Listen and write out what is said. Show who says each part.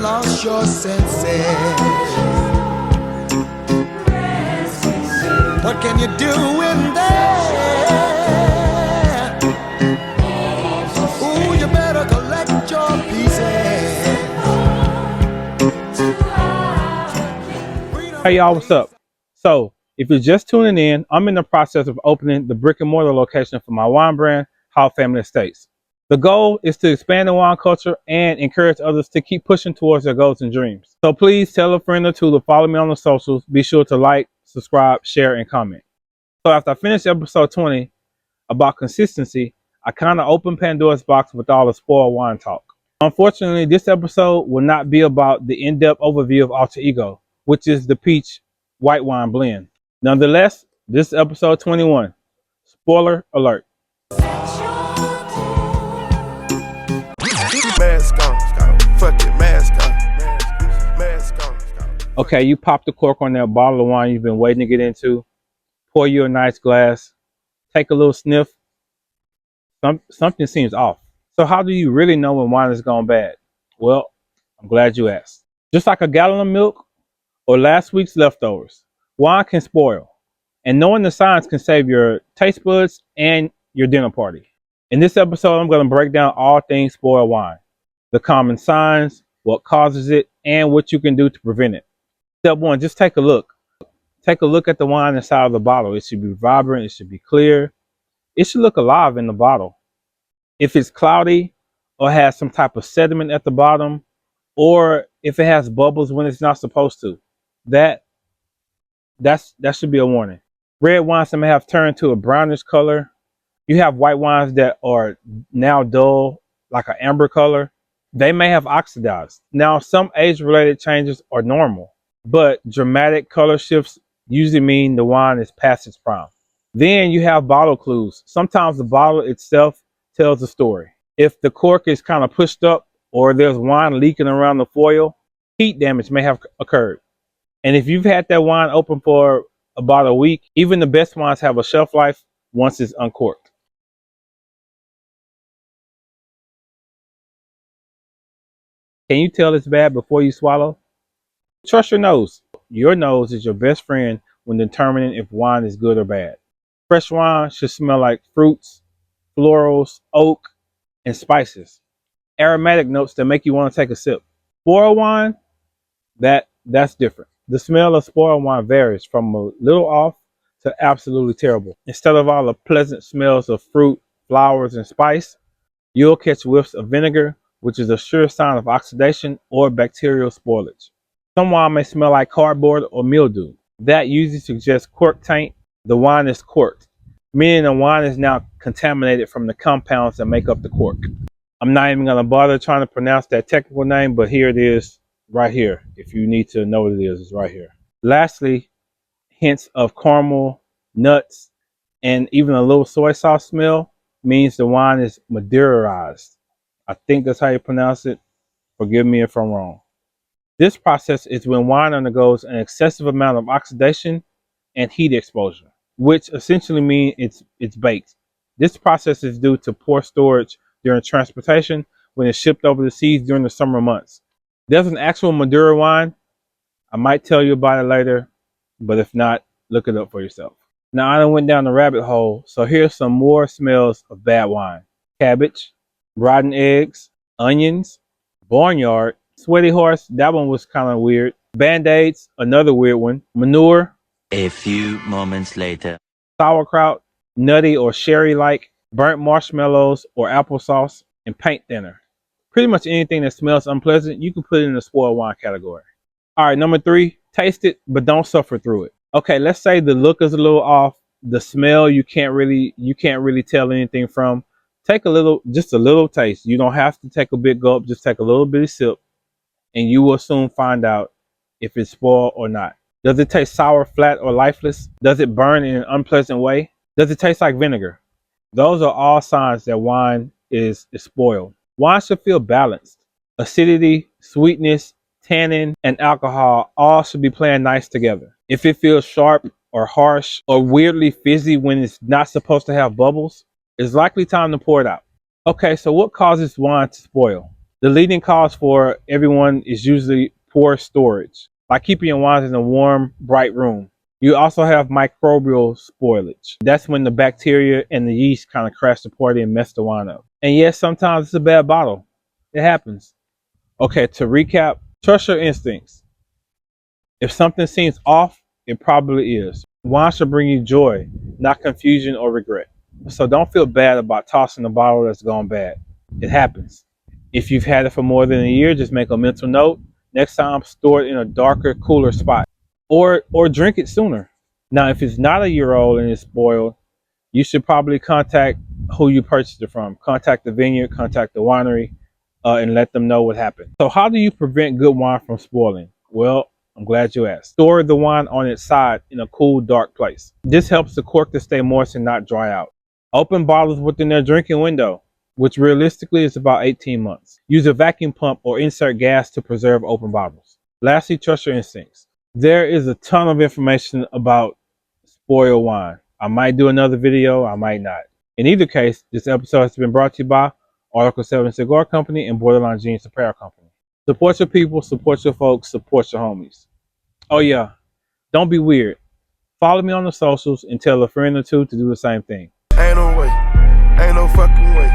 Speaker 1: lost your senses. What can you do in there? Ooh, you better collect your pieces.
Speaker 2: Hey y'all, what's up? So, if you're just tuning in, I'm in the process of opening the brick and mortar location for my wine brand, How Family Estates. The goal is to expand the wine culture and encourage others to keep pushing towards their goals and dreams. So please tell a friend or two to follow me on the socials. Be sure to like, subscribe, share, and comment. So after I finished episode 20 about consistency, I kind of opened Pandora's box with all the spoiled wine talk. Unfortunately, this episode will not be about the in-depth overview of Alter Ego, which is the peach white wine blend. Nonetheless, this is episode 21. Spoiler alert. Okay, you pop the cork on that bottle of wine you've been waiting to get into. Pour you a nice glass. Take a little sniff. Something seems off. So how do you really know when wine has gone bad? Well, I'm glad you asked. Just like a gallon of milk or last week's leftovers, wine can spoil. And knowing the signs can save your taste buds and your dinner party. In this episode, I'm going to break down all things spoiled wine. The common signs, what causes it, and what you can do to prevent it. Step one, just take a look. Take a look at the wine inside of the bottle. It should be vibrant. It should be clear. It should look alive in the bottle. If it's cloudy or has some type of sediment at the bottom, or if it has bubbles when it's not supposed to, that should be a warning. Red wines that may have turned to a brownish color. You have white wines that are now dull, like an amber color. They may have oxidized. Now, some age-related changes are normal, but dramatic color shifts usually mean the wine is past its prime. Then you have bottle clues. Sometimes the bottle itself tells the story. If the cork is kind of pushed up or there's wine leaking around the foil, heat damage may have occurred. And if you've had that wine open for about a week, even the best wines have a shelf life once it's uncorked. Can you tell it's bad before you swallow? Trust your nose. Your nose is your best friend when determining if wine is good or bad. Fresh wine should smell like fruits, florals, oak, and spices. Aromatic notes that make you want to take a sip. Spoiled wine, that's different. The smell of spoiled wine varies from a little off to absolutely terrible. Instead of all the pleasant smells of fruit, flowers, and spice, you'll catch whiffs of vinegar, which is a sure sign of oxidation or bacterial spoilage. Some wine may smell like cardboard or mildew. That usually suggests cork taint. The wine is corked, meaning the wine is now contaminated from the compounds that make up the cork. I'm not even going to bother trying to pronounce that technical name, but here it is right here. If you need to know what it is, it's right here. Lastly, hints of caramel, nuts, and even a little soy sauce smell means the wine is madeirized. I think that's how you pronounce it. Forgive me if I'm wrong. This process is when wine undergoes an excessive amount of oxidation and heat exposure, which essentially means it's baked. This process is due to poor storage during transportation when it's shipped over the seas during the summer months. There's an actual Madeira wine. I might tell you about it later, but if not, look it up for yourself. Now, I done went down the rabbit hole, so here's some more smells of bad wine. Cabbage, rotten eggs, onions, barnyard, sweaty horse, that one was kind of weird. Band-Aids, another weird one. Manure.
Speaker 3: A few moments later.
Speaker 2: Sauerkraut, nutty or sherry-like, burnt marshmallows or applesauce, and paint thinner. Pretty much anything that smells unpleasant, you can put it in the spoiled wine category. All right, number 3, taste it, but don't suffer through it. Okay, let's say the look is a little off. The smell you can't really tell anything from. Take just a little taste. You don't have to take a big gulp. Just take a little bitty sip, and you will soon find out if it's spoiled or not. Does it taste sour, flat, or lifeless? Does it burn in an unpleasant way? Does it taste like vinegar? Those are all signs that wine is spoiled. Wine should feel balanced. Acidity, sweetness, tannin, and alcohol all should be playing nice together. If it feels sharp or harsh or weirdly fizzy when it's not supposed to have bubbles, it's likely time to pour it out. Okay, so what causes wine to spoil? The leading cause for everyone is usually poor storage, like keeping your wines in a warm, bright room. You also have microbial spoilage. That's when the bacteria and the yeast kind of crash the party and mess the wine up. And yes, sometimes it's a bad bottle. It happens. Okay, to recap, trust your instincts. If something seems off, it probably is. Wine should bring you joy, not confusion or regret. So don't feel bad about tossing a bottle that's gone bad. It happens. If you've had it for more than a year, just make a mental note. Next time, store it in a darker, cooler spot. Or drink it sooner. Now, if it's not a year old and it's spoiled, you should probably contact who you purchased it from. Contact the vineyard, contact the winery, and let them know what happened. So how do you prevent good wine from spoiling? Well, I'm glad you asked. Store the wine on its side in a cool, dark place. This helps the cork to stay moist and not dry out. Open bottles within their drinking window, which realistically is about 18 months. Use a vacuum pump or insert gas to preserve open bottles. Lastly, trust your instincts. There is a ton of information about spoiled wine. I might do another video, I might not. In either case, this episode has been brought to you by Article 7 Cigar Company and Borderline Jeans Apparel Company. Support your people, support your folks, support your homies. Oh yeah, don't be weird. Follow me on the socials and tell a friend or two to do the same thing.
Speaker 4: Ain't no way, ain't no fucking way.